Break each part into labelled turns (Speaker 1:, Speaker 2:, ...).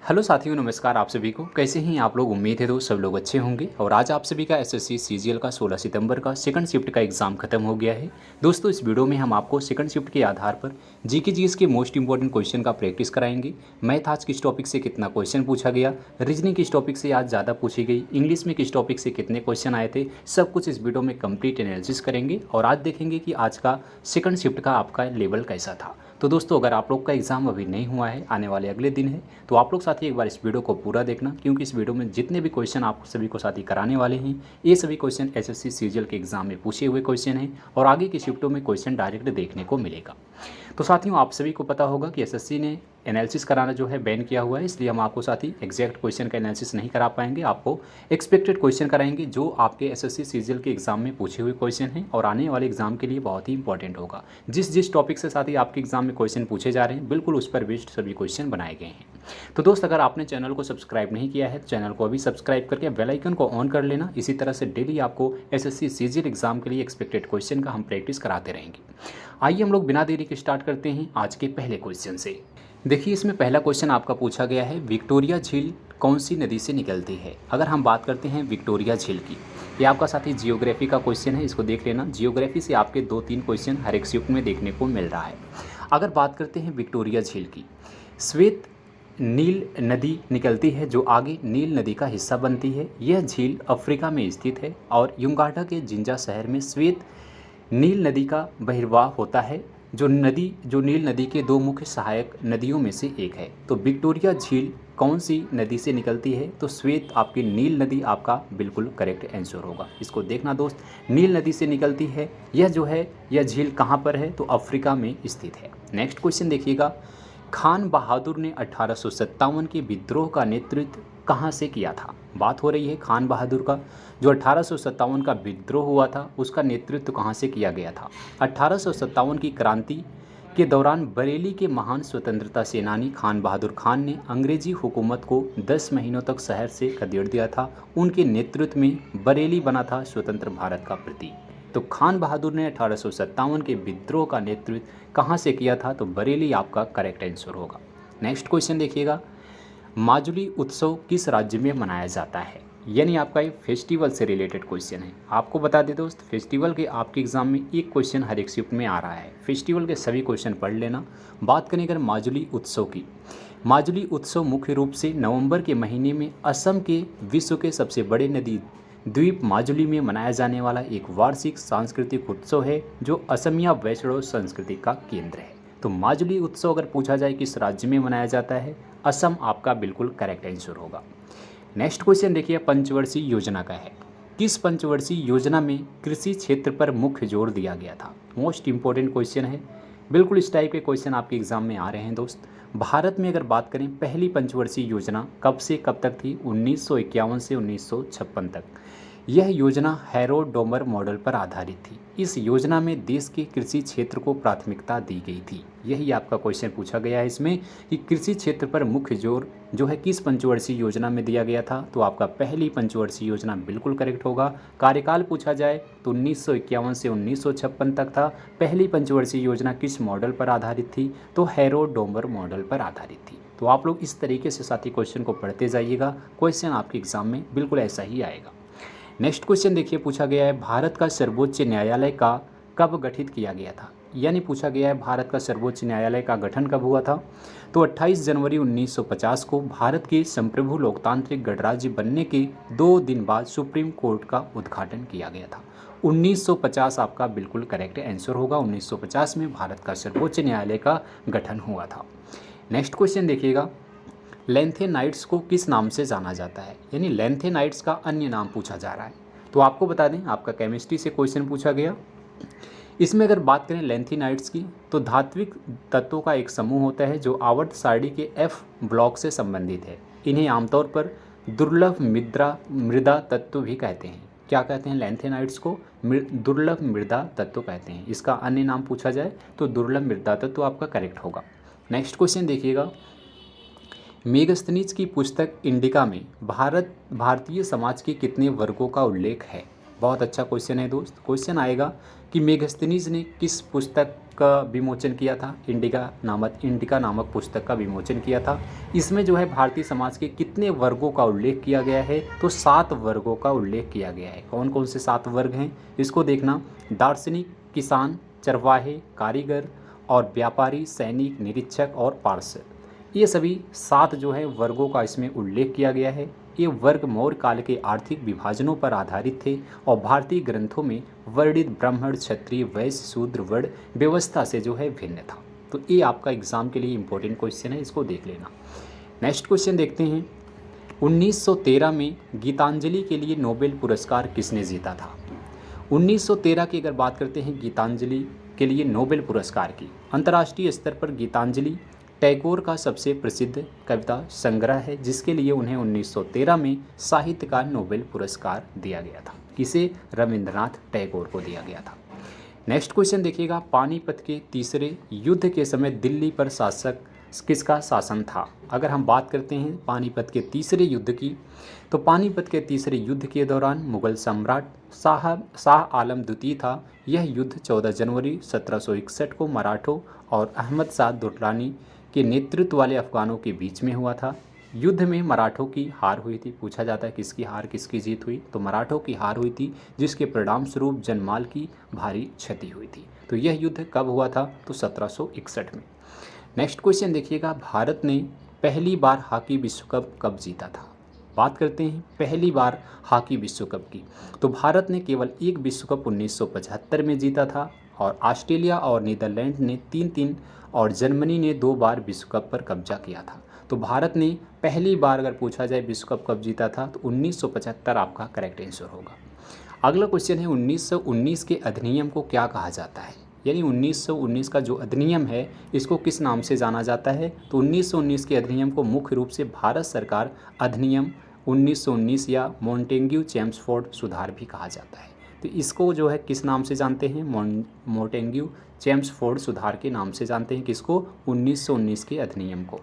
Speaker 1: Hello साथियों, नमस्कार आप सभी को। कैसे हैं आप लोग? उम्मीद है तो सब लोग अच्छे होंगे। और आज आप सभी का एसएससी सीजीएल का 16 सितंबर का सेकंड शिफ्ट का एग्ज़ाम खत्म हो गया है। दोस्तों, इस वीडियो में हम आपको सेकंड शिफ्ट के आधार पर जीके जीएस के मोस्ट इंपॉर्टेंट क्वेश्चन का प्रैक्टिस कराएंगे। मैथ आज किस टॉपिक से कितना क्वेश्चन पूछा गया, रीजनिंग किस टॉपिक से आज ज़्यादा पूछी गई, इंग्लिश में किस टॉपिक से कितने क्वेश्चन आए थे, सब कुछ इस वीडियो में कंप्लीट एनालिसिस करेंगे। और आज देखेंगे कि आज का सेकंड शिफ्ट का आपका लेवल कैसा था। तो दोस्तों, अगर आप लोग का एग्ज़ाम अभी नहीं हुआ है, आने वाले अगले दिन है, तो आप लोग साथी एक बार इस वीडियो को पूरा देखना, क्योंकि इस वीडियो में जितने भी क्वेश्चन आप सभी को साथी कराने वाले हैं, ये सभी क्वेश्चन एसएससी सीजीएल के एग्ज़ाम में पूछे हुए क्वेश्चन हैं और आगे की शिफ्टों में क्वेश्चन डायरेक्ट देखने को मिलेगा। तो साथियों, आप सभी को पता होगा कि एसएससी ने एनालिसिस कराना जो है बैन किया हुआ है, इसलिए हम आपको साथी एग्जैक्ट क्वेश्चन का एनालिसिस नहीं करा पाएंगे। आपको एक्सपेक्टेड क्वेश्चन कराएंगे जो आपके एसएससी सीजीएल के एग्जाम में पूछे हुए क्वेश्चन हैं और आने वाले एग्जाम के लिए बहुत ही इंपॉर्टेंट होगा। जिस जिस टॉपिक से साथी आपके एग्जाम में क्वेश्चन पूछे जा रहे हैं, बिल्कुल उस पर बेस्ड सभी क्वेश्चन बनाए गए हैं। तो दोस्त, अगर आपने चैनल को सब्सक्राइब नहीं किया है तो चैनल को अभी सब्सक्राइब करके बेल आइकन को ऑन कर लेना। इसी तरह से डेली आपको एसएससी सीजीएल एग्जाम के लिए एक्सपेक्टेड क्वेश्चन का हम प्रैक्टिस कराते रहेंगे। आइए हम लोग बिना देरी के स्टार्ट करते हैं आज के पहले क्वेश्चन से। देखिए, इसमें पहला क्वेश्चन आपका पूछा गया है, विक्टोरिया झील कौन सी नदी से निकलती है। अगर हम बात करते हैं विक्टोरिया झील की, ये आपका साथी जियोग्राफी का क्वेश्चन है, इसको देख लेना। जियोग्राफी से आपके 2-3 क्वेश्चन हर एक शिफ्ट में देखने को मिल रहा है। अगर बात करते हैं विक्टोरिया झील की, श्वेत नील नदी निकलती है जो आगे नील नदी का हिस्सा बनती है। यह झील अफ्रीका में स्थित है और युगांडा के जिंजा शहर में श्वेत नील नदी का बहिर्वाह होता है, जो नील नदी के दो मुख्य सहायक नदियों में से एक है। तो विक्टोरिया झील कौन सी नदी से निकलती है? तो श्वेत आपकी नील नदी आपका बिल्कुल करेक्ट आंसर होगा। इसको देखना दोस्त, नील नदी से निकलती है। यह झील कहाँ पर है? तो अफ्रीका में स्थित है। नेक्स्ट क्वेश्चन देखिएगा, खान बहादुर ने 1857 के विद्रोह का नेतृत्व कहाँ से किया था? बात हो रही है खान बहादुर का, जो 1857 का विद्रोह हुआ था उसका नेतृत्व कहाँ से किया गया था? 1857 की क्रांति के दौरान बरेली के महान स्वतंत्रता सेनानी खान बहादुर खान ने अंग्रेजी हुकूमत को 10 महीनों तक शहर से खदेड़ दिया था। उनके नेतृत्व में बरेली बना था स्वतंत्र भारत का प्रतीक। तो खान बहादुर ने 1857 के विद्रोह का नेतृत्व कहाँ से किया था? तो बरेली आपका करेक्ट आंसर होगा। नेक्स्ट क्वेश्चन देखिएगा, माजुली उत्सव किस राज्य में मनाया जाता है? यानी आपका ये फेस्टिवल से रिलेटेड क्वेश्चन है। आपको बता दें दोस्त, फेस्टिवल के आपके एग्जाम में एक क्वेश्चन हर एक शिफ्ट में आ रहा है। फेस्टिवल के सभी क्वेश्चन पढ़ लेना। बात करें अगर माजुली उत्सव की, माजुली उत्सव मुख्य रूप से नवंबर के महीने में असम के विश्व के सबसे बड़े नदी द्वीप माजुली में मनाया जाने वाला एक वार्षिक सांस्कृतिक उत्सव है, जो असमिया वैष्णव संस्कृति का केंद्र है। तो माजुली उत्सव अगर पूछा जाए किस राज्य में मनाया जाता है, असम आपका बिल्कुल करेक्ट आंसर होगा। नेक्स्ट क्वेश्चन देखिए, पंचवर्षीय योजना का है। किस पंचवर्षीय योजना में कृषि क्षेत्र पर मुख्य जोर दिया गया था? मोस्ट इंपॉर्टेंट क्वेश्चन है, बिल्कुल इस टाइप के क्वेश्चन आपके एग्जाम में आ रहे हैं दोस्त। भारत में अगर बात करें, पहली पंचवर्षीय योजना कब से कब तक थी? 1951 से 1956 तक। यह योजना हैरो डोमर मॉडल पर आधारित थी। इस योजना में देश के कृषि क्षेत्र को प्राथमिकता दी गई थी। यही आपका क्वेश्चन पूछा गया है इसमें कि कृषि क्षेत्र पर मुख्य जोर जो है किस पंचवर्षीय योजना में दिया गया था? तो आपका पहली पंचवर्षीय योजना बिल्कुल करेक्ट होगा। कार्यकाल पूछा जाए तो 1951 से 1956 तक था। पहली पंचवर्षीय योजना किस मॉडल पर आधारित थी? तो हैरो डोमर मॉडल पर आधारित थी। तो आप लोग इस तरीके से साथी क्वेश्चन को पढ़ते जाइएगा, क्वेश्चन आपके एग्जाम में बिल्कुल ऐसा ही आएगा। नेक्स्ट क्वेश्चन देखिए, पूछा गया है, भारत का सर्वोच्च न्यायालय का कब गठित किया गया था? यानी पूछा गया है भारत का सर्वोच्च न्यायालय का गठन कब हुआ था? तो 28 जनवरी 1950 को भारत के संप्रभु लोकतांत्रिक गणराज्य बनने के 2 दिन बाद सुप्रीम कोर्ट का उद्घाटन किया गया था। 1950 आपका बिल्कुल करेक्ट आंसर होगा। 1950 में भारत का सर्वोच्च न्यायालय का गठन हुआ था। नेक्स्ट क्वेश्चन देखिएगा, लैंथेनाइड्स को किस नाम से जाना जाता है? यानी लैंथेनाइड्स का अन्य नाम पूछा जा रहा है। तो आपको बता दें, आपका केमिस्ट्री से क्वेश्चन पूछा गया। इसमें अगर बात करें लैंथेनाइड्स की, तो धात्विक तत्वों का एक समूह होता है जो आवर्त सारणी के एफ ब्लॉक से संबंधित है। इन्हें आमतौर पर दुर्लभ मृदा तत्व भी कहते हैं। क्या कहते हैं? लैंथेनाइड्स को दुर्लभ मृदा तत्व कहते हैं। इसका अन्य नाम पूछा जाए तो दुर्लभ मृदा तत्व आपका करेक्ट होगा। नेक्स्ट क्वेश्चन देखिएगा, मेगस्थनीज की पुस्तक इंडिका में भारतीय समाज के कितने वर्गों का उल्लेख है? बहुत अच्छा क्वेश्चन है दोस्त। क्वेश्चन आएगा कि मेगस्थनीज ने किस पुस्तक का विमोचन किया था? इंडिका नामक पुस्तक का विमोचन किया था। इसमें जो है भारतीय समाज के कितने वर्गों का उल्लेख किया गया है? तो 7 वर्गों का उल्लेख किया गया है। कौन कौन से 7 वर्ग हैं इसको देखना। दार्शनिक, किसान, चरवाहे, कारीगर और व्यापारी, सैनिक, निरीक्षक और पार्षद, ये सभी 7 जो है वर्गों का इसमें उल्लेख किया गया है। ये वर्ग मौर्य काल के आर्थिक विभाजनों पर आधारित थे और भारतीय ग्रंथों में वर्णित ब्राह्मण, क्षत्रिय, वैश्य, शूद्र वर्ण व्यवस्था से जो है भिन्न था। तो ये आपका एग्जाम के लिए इंपॉर्टेंट क्वेश्चन है, इसको देख लेना। नेक्स्ट क्वेश्चन देखते हैं। 1913 में गीतांजलि के लिए नोबेल पुरस्कार किसने जीता था? 1913 की अगर बात करते हैं गीतांजलि के लिए नोबेल पुरस्कार की, अंतर्राष्ट्रीय स्तर पर गीतांजलि टैगोर का सबसे प्रसिद्ध कविता संग्रह है, जिसके लिए उन्हें 1913 में साहित्य का नोबेल पुरस्कार दिया गया था। किसे? रविंद्रनाथ टैगोर को दिया गया था। नेक्स्ट क्वेश्चन देखिएगा। पानीपत के तीसरे युद्ध के समय दिल्ली पर शासक किसका शासन था? अगर हम बात करते हैं पानीपत के तीसरे युद्ध की, तो पानीपत के तीसरे युद्ध के दौरान मुगल सम्राट शाह आलम द्वितीय था। यह युद्ध 14 जनवरी 1761 को मराठों और अहमद शाह दुर्रानी के नेतृत्व वाले अफगानों के बीच में हुआ था। युद्ध में मराठों की हार हुई थी। पूछा जाता है किसकी हार किसकी जीत हुई? तो मराठों की हार हुई थी, जिसके परिणाम स्वरूप जनमाल की भारी क्षति हुई थी। तो यह युद्ध कब हुआ था? तो 1761 में। नेक्स्ट क्वेश्चन देखिएगा। भारत ने पहली बार हॉकी विश्व कप कब जीता था? बात करते हैं पहली बार हॉकी विश्व कप की, तो भारत ने केवल एक विश्व कप 1975 में जीता था और ऑस्ट्रेलिया और नीदरलैंड ने 3-3 और जर्मनी ने 2 बार विश्व कप पर कब्जा किया था। तो भारत ने पहली बार अगर पूछा जाए विश्व कप कब जीता था, तो 1975 आपका करेक्ट आंसर होगा। अगला क्वेश्चन है 1919 के अधिनियम को क्या कहा जाता है? यानी 1919 का जो अधिनियम है इसको किस नाम से जाना जाता है? तो 1919 के अधिनियम को मुख्य रूप से भारत सरकार अधिनियम 1919 या मॉन्टेग्यू चेम्सफोर्ड सुधार भी कहा जाता है। तो इसको जो है किस नाम से जानते हैं? मॉन्टेग्यू चेम्सफोर्ड सुधार के नाम से जानते हैं। किसको? 1919 के अधिनियम को।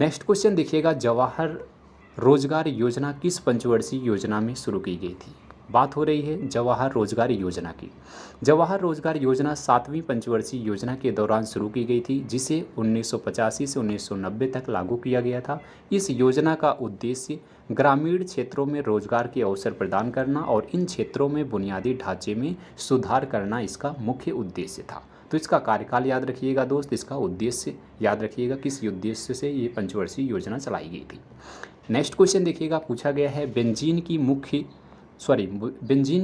Speaker 1: नेक्स्ट क्वेश्चन देखिएगा। जवाहर रोजगार योजना किस पंचवर्षीय योजना में शुरू की गई थी? बात हो रही है जवाहर रोजगार योजना की। जवाहर रोजगार योजना 7वीं पंचवर्षीय योजना के दौरान शुरू की गई थी, जिसे 1985 से 1990 तक लागू किया गया था। इस योजना का उद्देश्य ग्रामीण क्षेत्रों में रोजगार के अवसर प्रदान करना और इन क्षेत्रों में बुनियादी ढांचे में सुधार करना इसका मुख्य उद्देश्य था। तो इसका कार्यकाल याद रखिएगा दोस्त, इसका उद्देश्य याद रखिएगा किस उद्देश्य से ये पंचवर्षीय योजना चलाई गई थी। नेक्स्ट क्वेश्चन देखिएगा। पूछा गया है बेंजीन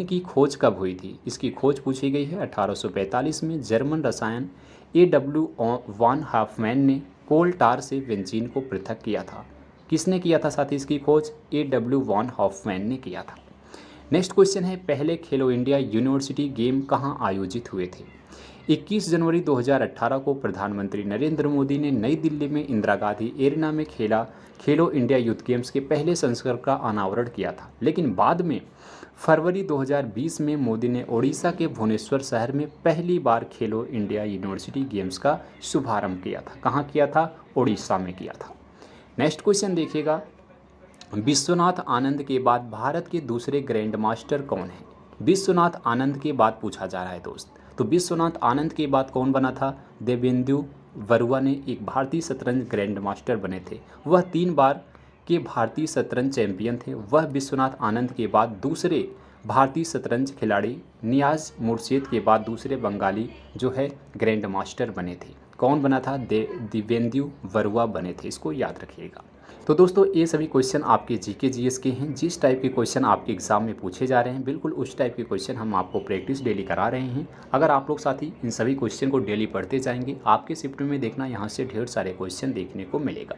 Speaker 1: की खोज कब हुई थी? इसकी खोज पूछी गई है 1845 में। जर्मन रसायन A.W. वान हॉफमैन ने कोल टार से बेंजीन को पृथक किया था। किसने किया था साथी इसकी खोज? A.W. वान हॉफमैन ने किया था। नेक्स्ट क्वेश्चन है। पहले खेलो इंडिया यूनिवर्सिटी गेम कहाँ आयोजित हुए थे? 21 जनवरी 2018 को प्रधानमंत्री नरेंद्र मोदी ने नई दिल्ली में इंदिरा गांधी एरिना में खेलो इंडिया यूथ गेम्स के पहले संस्करण का अनावरण किया था। लेकिन बाद में फरवरी 2020 में मोदी ने ओडिशा के भुवनेश्वर शहर में पहली बार खेलो इंडिया यूनिवर्सिटी गेम्स का शुभारंभ किया था। कहाँ किया था? ओडिशा में किया था। नेक्स्ट क्वेश्चन देखिएगा। विश्वनाथ आनंद के बाद भारत के दूसरे ग्रैंड मास्टर कौन है? विश्वनाथ आनंद के बाद पूछा जा रहा है दोस्त। तो विश्वनाथ आनंद के बाद कौन बना था? देवेंदु बरुआ ने एक भारतीय शतरंज ग्रैंड मास्टर बने थे। वह 3 बार के भारतीय शतरंज चैंपियन थे। वह विश्वनाथ आनंद के बाद दूसरे भारतीय शतरंज खिलाड़ी, नियाज मुर्शीद के बाद दूसरे बंगाली जो है ग्रैंड मास्टर बने थे। कौन बना था? दिव्येंदु बरुआ बने थे। इसको याद रखिएगा। तो दोस्तों ये सभी क्वेश्चन आपके जीके जीएस के हैं। जिस टाइप के क्वेश्चन आपके एग्जाम में पूछे जा रहे हैं बिल्कुल उस टाइप के क्वेश्चन हम आपको प्रैक्टिस डेली करा रहे हैं। अगर आप लोग साथी इन सभी क्वेश्चन को डेली पढ़ते जाएंगे, आपके शिफ्ट में देखना यहाँ से ढेर सारे क्वेश्चन देखने को मिलेगा।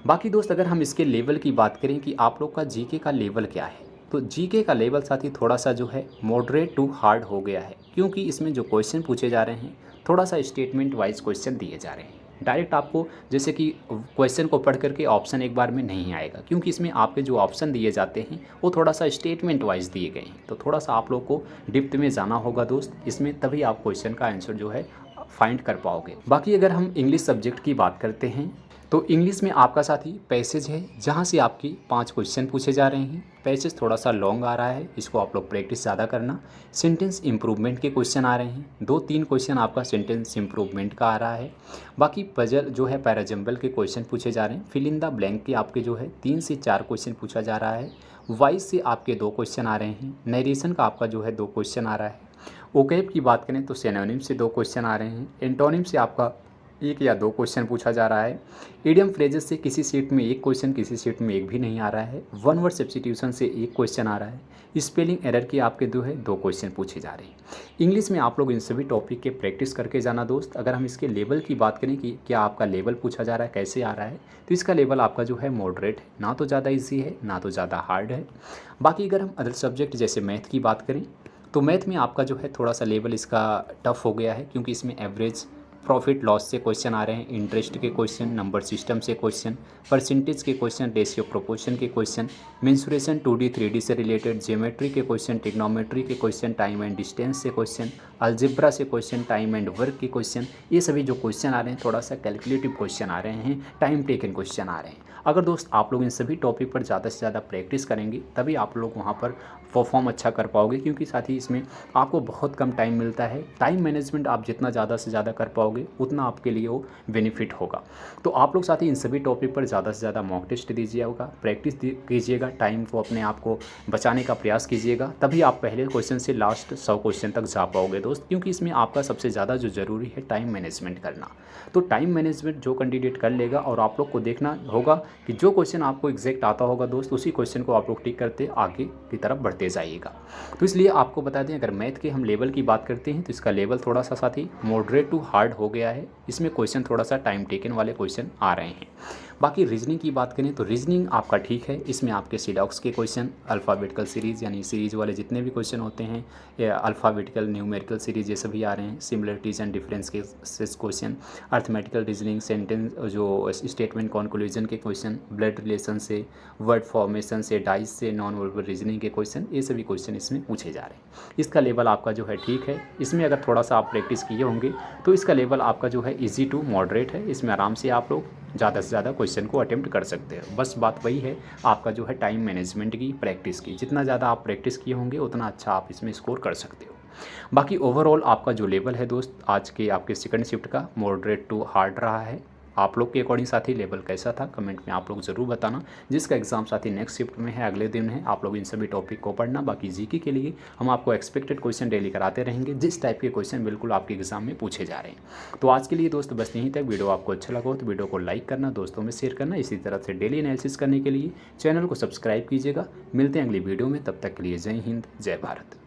Speaker 1: बाकी दोस्त अगर हम इसके लेवल की बात करें कि आप लोग का जीके का लेवल क्या है, तो जीके का लेवल साथी थोड़ा सा जो है मॉडरेट टू हार्ड हो गया है, क्योंकि इसमें जो क्वेश्चन पूछे जा रहे हैं थोड़ा सा स्टेटमेंट वाइज क्वेश्चन दिए जा रहे हैं। डायरेक्ट आपको जैसे कि क्वेश्चन को पढ़ करके ऑप्शन एक बार में नहीं आएगा, क्योंकि इसमें आपके जो ऑप्शन दिए जाते हैं वो थोड़ा सा स्टेटमेंट वाइज दिए गए हैं। तो थोड़ा सा आप लोग को डिप्थ में जाना होगा दोस्त इसमें, तभी आप क्वेश्चन का आंसर जो है फाइंड कर पाओगे। बाकी अगर हम इंग्लिश सब्जेक्ट की बात करते हैं तो इंग्लिश में आपका साथी पैसेज है, जहाँ से आपके 5 क्वेश्चन पूछे जा रहे हैं। पैसेज थोड़ा सा लॉन्ग आ रहा है, इसको आप लोग प्रैक्टिस ज़्यादा करना। सेंटेंस इम्प्रूवमेंट के क्वेश्चन आ रहे हैं, 2-3 क्वेश्चन आपका सेंटेंस इम्प्रूवमेंट का आ रहा है। बाकी पजल जो है पैराजम्बल के क्वेश्चन पूछे जा रहे हैं। फिल इन द ब्लैंक के आपके जो है 3 से 4 क्वेश्चन पूछा जा रहा है। वॉइस से आपके 2 क्वेश्चन आ रहे हैं। नरेशन का आपका जो है 2 क्वेश्चन आ रहा है। ओकैब की बात करें तो सिनोनिम से 2 क्वेश्चन आ रहे हैं। एंटोनिम से आपका 1 या 2 क्वेश्चन पूछा जा रहा है। इडियम फ्रेजेस से किसी सीट में 1 क्वेश्चन, किसी सीट में 1 भी नहीं आ रहा है। वन वर्ड सब्स्टिट्यूशन से 1 क्वेश्चन आ रहा है। स्पेलिंग एरर के आपके 2 क्वेश्चन पूछे जा रहे हैं। इंग्लिश में आप लोग इन सभी टॉपिक के प्रैक्टिस करके जाना दोस्त। अगर हम इसके लेवल की बात करें कि क्या आपका लेवल पूछा जा रहा है, कैसे आ रहा है, तो इसका लेवल आपका जो है मॉडरेट है, ना तो ज़्यादा ईजी है ना तो ज़्यादा हार्ड है। बाकी अगर हम अदर सब्जेक्ट जैसे मैथ की बात करें तो मैथ में आपका जो है थोड़ा सा लेवल इसका टफ हो गया है, क्योंकि इसमें एवरेज, प्रॉफिट लॉस से क्वेश्चन आ रहे हैं, इंटरेस्ट के क्वेश्चन, नंबर सिस्टम से क्वेश्चन, परसेंटेज के क्वेश्चन, रेशियो प्रोपोर्शन के क्वेश्चन, मेंसुरेशन 2D 3D से रिलेटेड, ज्योमेट्री के क्वेश्चन, ट्रिग्नोमेट्री के क्वेश्चन, टाइम एंड डिस्टेंस से क्वेश्चन, अलजेब्रा से क्वेश्चन, टाइम एंड वर्क के क्वेश्चन। ये सभी जो क्वेश्चन आ रहे हैं थोड़ा सा कैलकुलेटिव क्वेश्चन आ रहे हैं, टाइम टेकन क्वेश्चन आ रहे हैं। अगर दोस्त आप लोग इन सभी टॉपिक पर ज़्यादा से ज़्यादा प्रैक्टिस करेंगे तभी आप लोग वहाँ पर परफॉर्म अच्छा कर पाओगे, क्योंकि साथ ही इसमें आपको बहुत कम टाइम मिलता है। टाइम मैनेजमेंट आप जितना ज़्यादा से ज़्यादा कर पाओगे उतना आपके लिए वो बेनिफिट होगा। तो आप लोग साथ ही इन सभी टॉपिक पर ज़्यादा से ज़्यादा मॉक टेस्ट दीजिएगा, प्रैक्टिस कीजिएगा, टाइम को अपने आप को बचाने का प्रयास कीजिएगा, तभी आप पहले क्वेश्चन से लास्ट 100 क्वेश्चन तक जा पाओगे दोस्त। क्योंकि इसमें आपका सबसे ज़्यादा जो ज़रूरी है टाइम मैनेजमेंट करना। तो टाइम मैनेजमेंट जो कैंडिडेट कर लेगा, और आप लोग को देखना होगा कि जो क्वेश्चन आपको एग्जैक्ट आता होगा दोस्त, उसी क्वेश्चन को आप लोग टिक करते आगे की तरफ बढ़ते जाइएगा। तो इसलिए आपको बता दें, अगर मैथ के हम लेवल की बात करते हैं तो इसका लेवल थोड़ा सा साथी मॉडरेट टू हार्ड हो गया है। इसमें क्वेश्चन थोड़ा सा टाइम टेकन वाले क्वेश्चन आ रहे हैं। बाकी रीजनिंग की बात करें तो रीजनिंग आपका ठीक है। इसमें आपके सीडॉक्स के क्वेश्चन, अल्फ़ाबेटिकल सीरीज़ यानी सीरीज़ वाले जितने भी क्वेश्चन होते हैं, या अल्फ़ाबेटिकल न्यूमेरिकल सीरीज़, ये सभी आ रहे हैं। सिमिलरिटीज़ एंड डिफरेंस के क्वेश्चन, अर्थमेटिकल रीजनिंग, सेंटेंस जो स्टेटमेंट कॉन्क्लूजन के क्वेश्चन, ब्लड रिलेशन से, वर्ड फॉर्मेशन से, डाइस से, नॉन वर्बल रीजनिंग के क्वेश्चन, ये सभी क्वेश्चन इसमें पूछे जा रहे हैं। इसका लेवल आपका जो है ठीक है। इसमें अगर थोड़ा सा आप प्रैक्टिस किए होंगे तो इसका लेवल आपका जो है ईजी टू मॉडरेट है। इसमें आराम से आप लोग ज़्यादा से ज़्यादा क्वेश्चन को अटेम्प्ट कर सकते हो। बस बात वही है आपका जो है टाइम मैनेजमेंट की, प्रैक्टिस की। जितना ज़्यादा आप प्रैक्टिस किए होंगे उतना अच्छा आप इसमें स्कोर कर सकते हो। बाकी ओवरऑल आपका जो लेवल है दोस्त आज के आपके सेकंड शिफ्ट का मॉडरेट टू हार्ड रहा है। आप लोग के अकॉर्डिंग साथी लेवल कैसा था कमेंट में आप लोग ज़रूर बताना। जिसका एग्जाम साथी नेक्स्ट शिफ्ट में है, अगले दिन है, आप लोग इन सभी टॉपिक को पढ़ना। बाकी जीके के लिए हम आपको एक्सपेक्टेड क्वेश्चन डेली कराते रहेंगे, जिस टाइप के क्वेश्चन बिल्कुल आपके एग्जाम में पूछे जा रहे हैं। तो आज के लिए दोस्त बस यहीं तक। वीडियो आपको अच्छा लगा हो तो वीडियो को लाइक करना, दोस्तों में शेयर करना। इसी तरह से डेली एनालिसिस करने के लिए चैनल को सब्सक्राइब कीजिएगा। मिलते हैं अगली वीडियो में, तब तक के लिए जय हिंद, जय भारत।